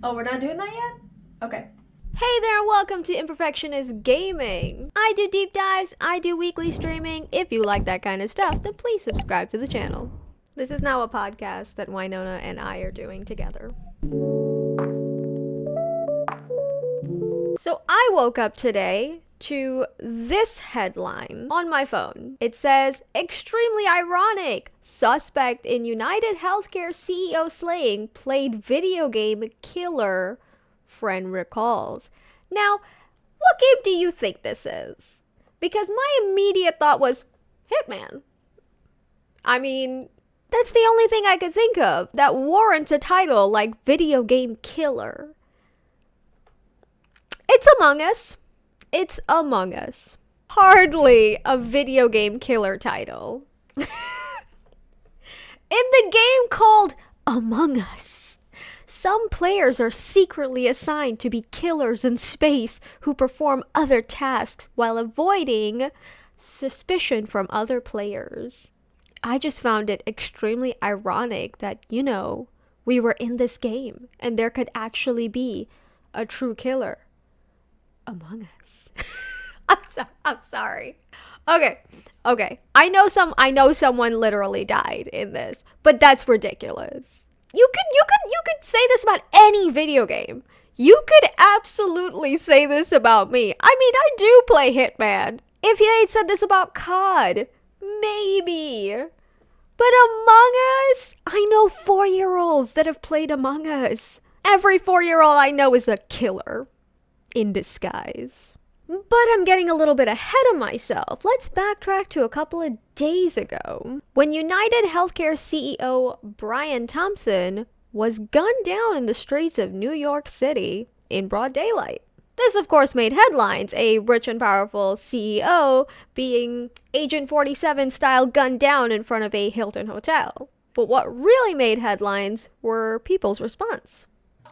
Oh, we're not doing that yet? Okay. Hey there, and welcome to Imperfectionist Gaming. I do deep dives, I do weekly streaming. If you like that kind of stuff, then please subscribe to the channel. This is now a podcast that Winona and I are doing together. So I woke up today to this headline on my phone. It says, extremely ironic, suspect in UnitedHealthcare CEO slaying played video game killer, friend recalls. Now, what game do you think this is? Because my immediate thought was Hitman. I mean, that's the only thing I could think of that warrants a title like video game killer. It's Among Us. It's Among Us. Hardly a video game killer title. In the game called Among Us, some players are secretly assigned to be killers in space who perform other tasks while avoiding suspicion from other players. I just found it extremely ironic that, we were in this game and there could actually be a true killer among us. I'm sorry. Okay. I know someone literally died in this, but that's ridiculous. You could say this about any video game. You could absolutely say this about me. I mean, I do play Hitman. If they'd said this about COD, maybe. But Among Us? I know 4-year-olds that have played Among Us. Every 4-year-old I know is a killer in disguise. But I'm getting a little bit ahead of myself. Let's backtrack to a couple of days ago when UnitedHealthcare CEO Brian Thompson was gunned down in the streets of New York City in broad daylight. This, of course, made headlines, a rich and powerful CEO being Agent 47 style gunned down in front of a Hilton hotel. But what really made headlines were people's response.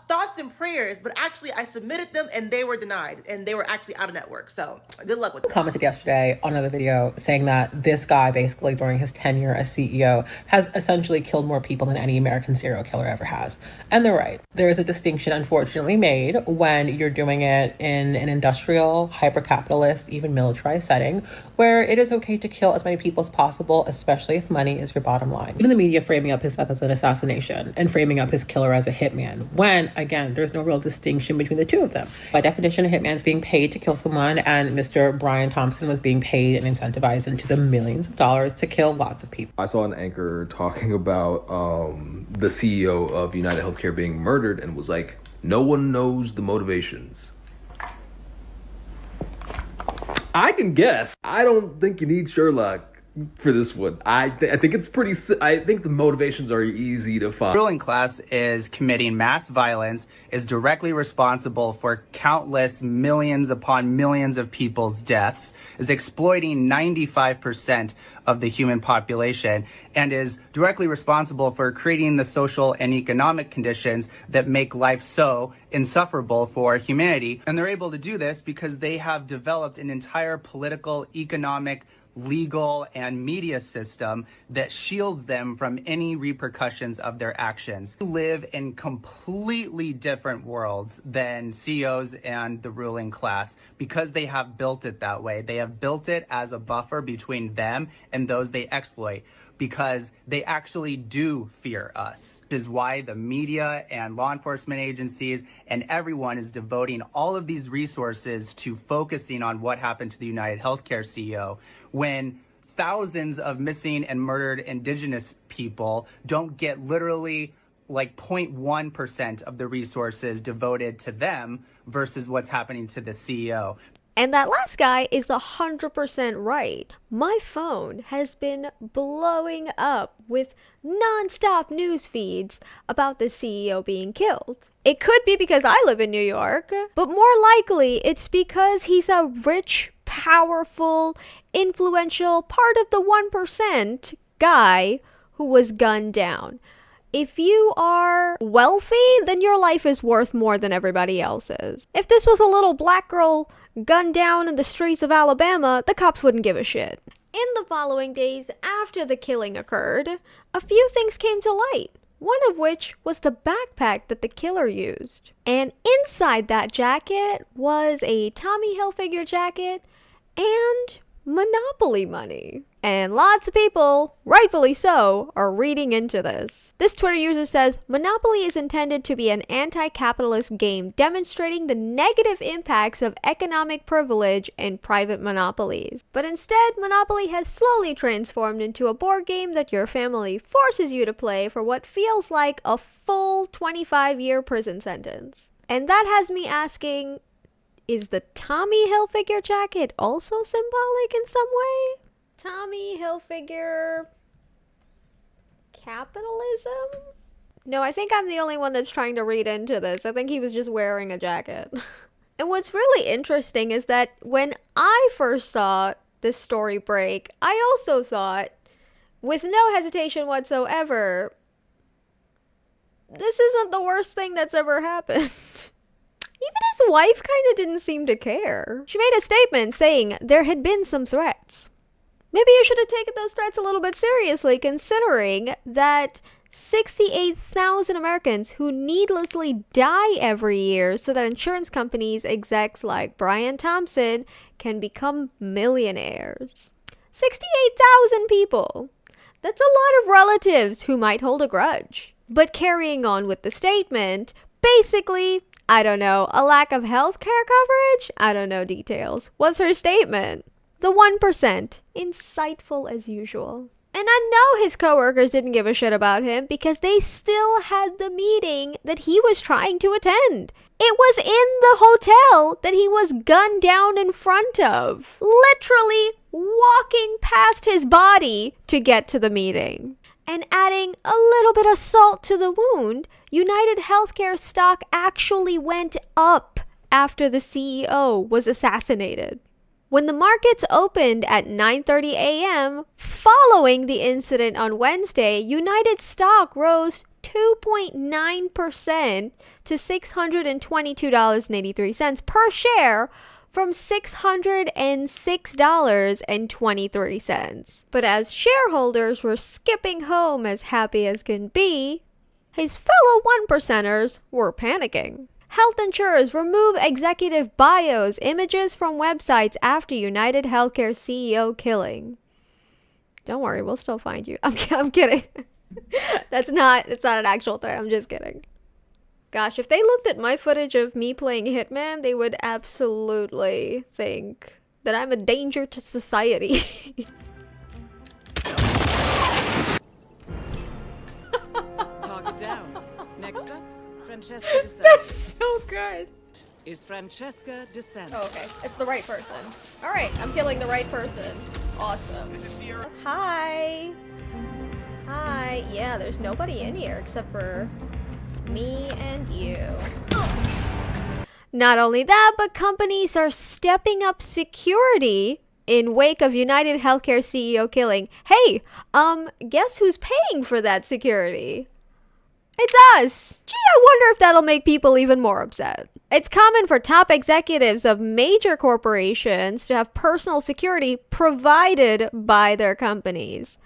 Thoughts and prayers, but actually I submitted them and they were denied and they were actually out of network. So good luck with it. Commented yesterday on another video saying that this guy basically during his tenure as CEO has essentially killed more people than any American serial killer ever has. And they're right. There is a distinction unfortunately made when you're doing it in an industrial, hyper-capitalist, even militarized setting where it is okay to kill as many people as possible, especially if money is your bottom line. Even the media framing up his death as an assassination and framing up his killer as a hitman when again, there's no real distinction between the two of them. By definition, a hitman's being paid to kill someone, and Mr. Brian Thompson was being paid and incentivized into the millions of dollars to kill lots of people. I saw an anchor talking about the CEO of UnitedHealthcare being murdered and was like, no one knows the motivations. I can guess. I don't think you need Sherlock for this one. I think it's pretty. I think the motivations are easy to find. The ruling class is committing mass violence, is directly responsible for countless millions upon millions of people's deaths, is exploiting 95% of the human population, and is directly responsible for creating the social and economic conditions that make life so insufferable for humanity. And they're able to do this because they have developed an entire political, economic, legal and media system that shields them from any repercussions of their actions. We live in completely different worlds than CEOs and the ruling class because they have built it that way. They have built it as a buffer between them and those they exploit, because they actually do fear us. This is why the media and law enforcement agencies and everyone is devoting all of these resources to focusing on what happened to the UnitedHealthcare CEO when thousands of missing and murdered indigenous people don't get literally like 0.1% of the resources devoted to them versus what's happening to the CEO. And that last guy is 100% right. My phone has been blowing up with non-stop news feeds about the CEO being killed. It could be because I live in New York, but more likely it's because he's a rich, powerful, influential, part of the 1% guy who was gunned down. If you are wealthy, then your life is worth more than everybody else's. If this was a little black girl gunned down in the streets of Alabama, the cops wouldn't give a shit. In the following days after the killing occurred, a few things came to light. one of which was the backpack that the killer used. And inside that jacket was a Tommy Hilfiger jacket and Monopoly money. And lots of people, rightfully so, are reading into this. This Twitter user says, Monopoly is intended to be an anti-capitalist game demonstrating the negative impacts of economic privilege and private monopolies. But instead, Monopoly has slowly transformed into a board game that your family forces you to play for what feels like a full 25-year prison sentence. And that has me asking, is the Tommy Hilfiger jacket also symbolic in some way? Tommy Hilfiger capitalism? No, I think I'm the only one that's trying to read into this. I think he was just wearing a jacket. And what's really interesting is that when I first saw this story break, I also thought, with no hesitation whatsoever, this isn't the worst thing that's ever happened. Even his wife kind of didn't seem to care. She made a statement saying there had been some threats. Maybe you should have taken those threats a little bit seriously, considering that 68,000 Americans who needlessly die every year so that insurance companies, execs like Brian Thompson, can become millionaires. 68,000 people. That's a lot of relatives who might hold a grudge. But carrying on with the statement, basically, I don't know, a lack of health care coverage? I don't know details. What's her statement? The 1%. Insightful as usual. And I know his coworkers didn't give a shit about him because they still had the meeting that he was trying to attend. It was in the hotel that he was gunned down in front of. Literally walking past his body to get to the meeting. And adding a little bit of salt to the wound, UnitedHealthcare stock actually went up after the CEO was assassinated. When the markets opened at 9:30 a.m. following the incident on Wednesday, United stock rose 2.9% to $622.83 per share from $606.23. But as shareholders were skipping home as happy as can be, his fellow 1%ers were panicking. Health insurers remove executive bios, images from websites after UnitedHealthcare CEO killing. Don't worry, we'll still find you. I'm kidding. It's not an actual threat. I'm just kidding. Gosh, if they looked at my footage of me playing Hitman, they would absolutely think that I'm a danger to society. Target down. Next up, Francesca DeSantis. That's so good. Is Francesca DeSantis. Oh, okay. It's the right person. Alright, I'm killing the right person. Awesome. Hi. Hi. Yeah, there's nobody in here except for me and you. Not only that, but companies are stepping up security in wake of UnitedHealthcare CEO killing. Hey, guess who's paying for that security? It's us! Gee, I wonder if that'll make people even more upset. It's common for top executives of major corporations to have personal security provided by their companies.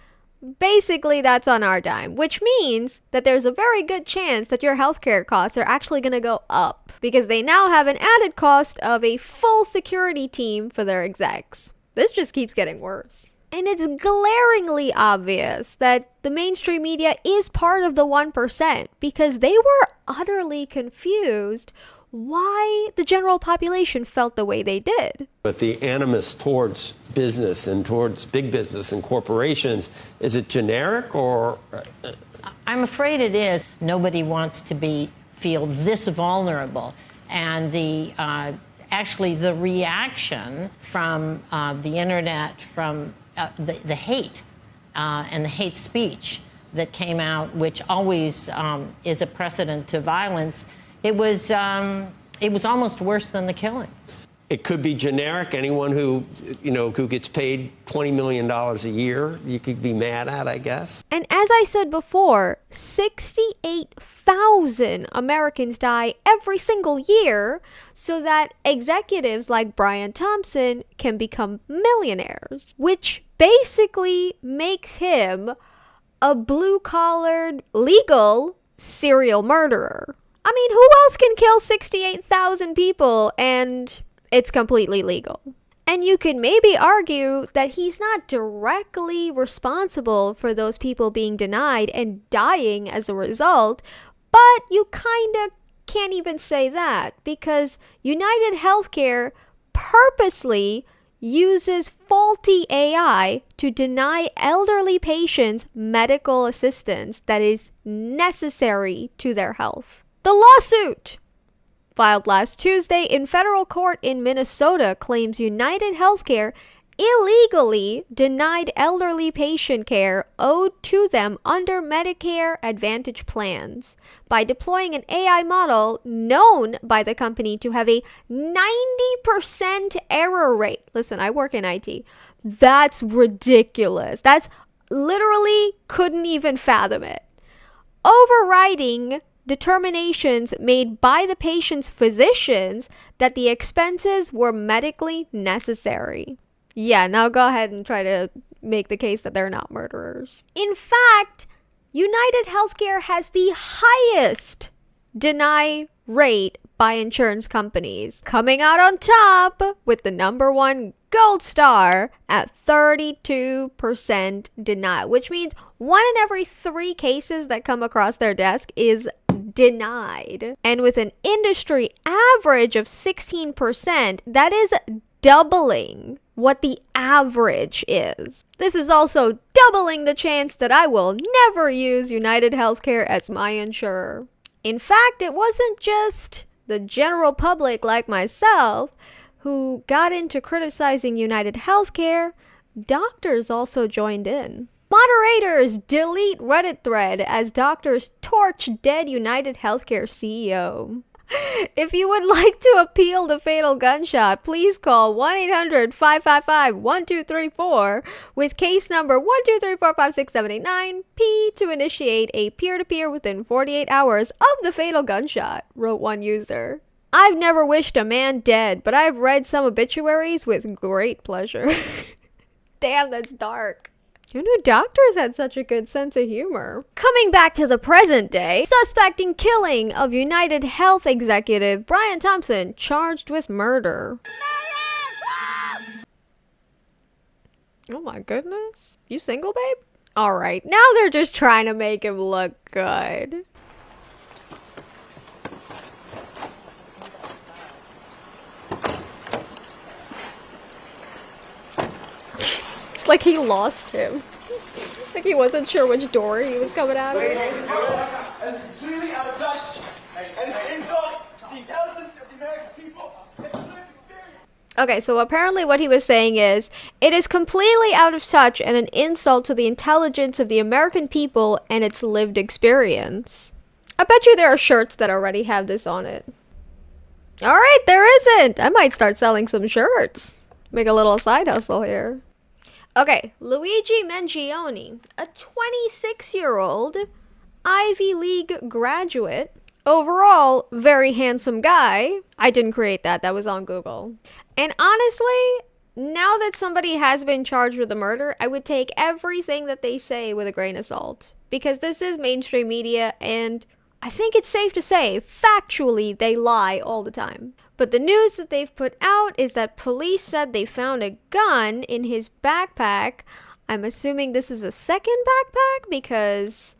Basically, that's on our dime, which means that there's a very good chance that your healthcare costs are actually going to go up because they now have an added cost of a full security team for their execs. This just keeps getting worse. And it's glaringly obvious that the mainstream media is part of the 1% because they were utterly confused why the general population felt the way they did. But the animus towards business and towards big business and corporations, is it generic or? I'm afraid it is. Nobody wants to feel this vulnerable. And actually the reaction from the internet, from the hate and the hate speech that came out, which always is a precedent to violence, it was almost worse than the killing. It could be generic. Anyone who gets paid $20 million a year, you could be mad at, I guess. And as I said before, 68,000 Americans die every single year so that executives like Brian Thompson can become millionaires, which basically makes him a blue-collared, legal serial murderer. I mean, who else can kill 68,000 people and it's completely legal? And you could maybe argue that he's not directly responsible for those people being denied and dying as a result, but you kind of can't even say that because UnitedHealthcare purposely uses faulty AI to deny elderly patients medical assistance that is necessary to their health. The lawsuit, filed last Tuesday in federal court in Minnesota, claims UnitedHealthcare illegally denied elderly patient care owed to them under Medicare Advantage plans by deploying an AI model known by the company to have a 90% error rate. Listen, I work in IT. That's ridiculous. That's literally couldn't even fathom it. Overriding determinations made by the patient's physicians that the expenses were medically necessary. Yeah, now go ahead and try to make the case that they're not murderers. In fact, UnitedHealthcare has the highest deny rate by insurance companies, coming out on top with the number one gold star at 32% deny, which means 1 in every 3 cases that come across their desk is denied. And with an industry average of 16%, that is doubling what the average is. This is also doubling the chance that I will never use UnitedHealthcare as my insurer. In fact, it wasn't just the general public like myself who got into criticizing UnitedHealthcare. Doctors also joined in. Moderators delete Reddit thread as doctors torch dead UnitedHealthcare CEO. If you would like to appeal the fatal gunshot, please call 1-800-555-1234 with case number 123456789P to initiate a peer-to-peer within 48 hours of the fatal gunshot, wrote one user. I've never wished a man dead, but I've read some obituaries with great pleasure. Damn, that's dark. Who knew doctors had such a good sense of humor? Coming back to the present day, suspect in killing of UnitedHealth executive Brian Thompson charged with murder. Oh my goodness. You single, babe? Alright, now they're just trying to make him look good. It's like he lost him. Like he wasn't sure which door he was coming out of. And it's completely out of touch. And it's an insult to the intelligence of the American people. It's a lived experience. Okay, so apparently what he was saying is, it is completely out of touch and an insult to the intelligence of the American people and its lived experience. I bet you there are shirts that already have this on it. Alright, there isn't! I might start selling some shirts. Make a little side hustle here. Okay, Luigi Mangione, a 26-year-old Ivy League graduate. Overall, very handsome guy. I didn't create that, that was on Google. And honestly, now that somebody has been charged with a murder, I would take everything that they say with a grain of salt. Because this is mainstream media, and I think it's safe to say, factually, they lie all the time. But the news that they've put out is that police said they found a gun in his backpack. I'm assuming this is a second backpack because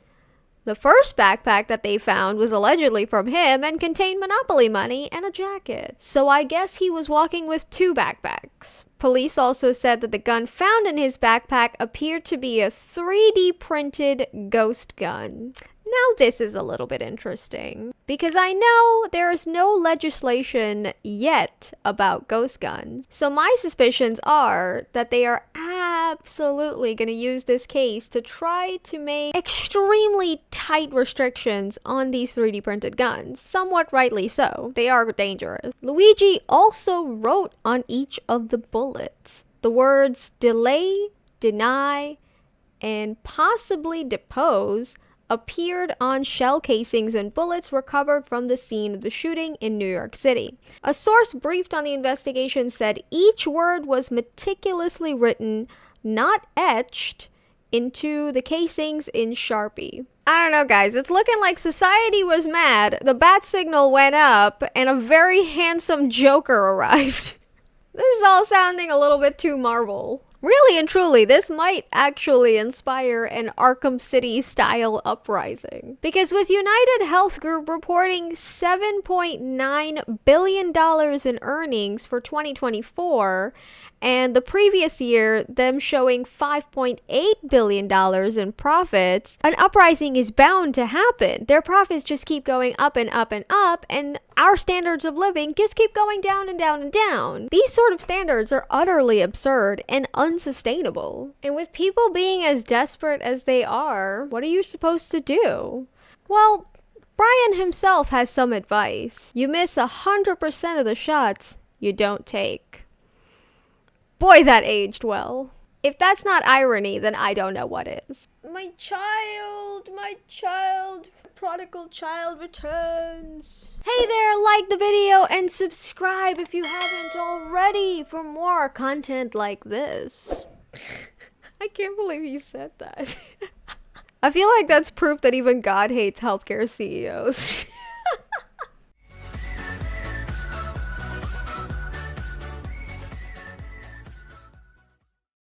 the first backpack that they found was allegedly from him and contained Monopoly money and a jacket. So I guess he was walking with 2 backpacks. Police also said that the gun found in his backpack appeared to be a 3D printed ghost gun. Now this is a little bit interesting, because I know there is no legislation yet about ghost guns. So my suspicions are that they are absolutely going to use this case to try to make extremely tight restrictions on these 3D printed guns. Somewhat rightly so. They are dangerous. Luigi also wrote on each of the bullets the words delay, deny, and possibly depose appeared on shell casings and bullets recovered from the scene of the shooting in New York City. A source briefed on the investigation said each word was meticulously written, not etched, into the casings in Sharpie. I don't know, guys. It's looking like society was mad, the bat signal went up, and a very handsome Joker arrived. This is all sounding a little bit too Marvel. Really and truly, this might actually inspire an Arkham City-style uprising. Because with UnitedHealth Group reporting $7.9 billion in earnings for 2024, and the previous year, them showing $5.8 billion in profits, an uprising is bound to happen. Their profits just keep going up and up and up, and our standards of living just keep going down and down and down. These sort of standards are utterly absurd and unsustainable. And with people being as desperate as they are, what are you supposed to do? Well, Brian himself has some advice. You miss 100% of the shots you don't take. Boy, that aged well. If that's not irony, then I don't know what is. My child, prodigal child returns. Hey there, like the video and subscribe if you haven't already for more content like this. I can't believe he said that. I feel like that's proof that even God hates healthcare CEOs.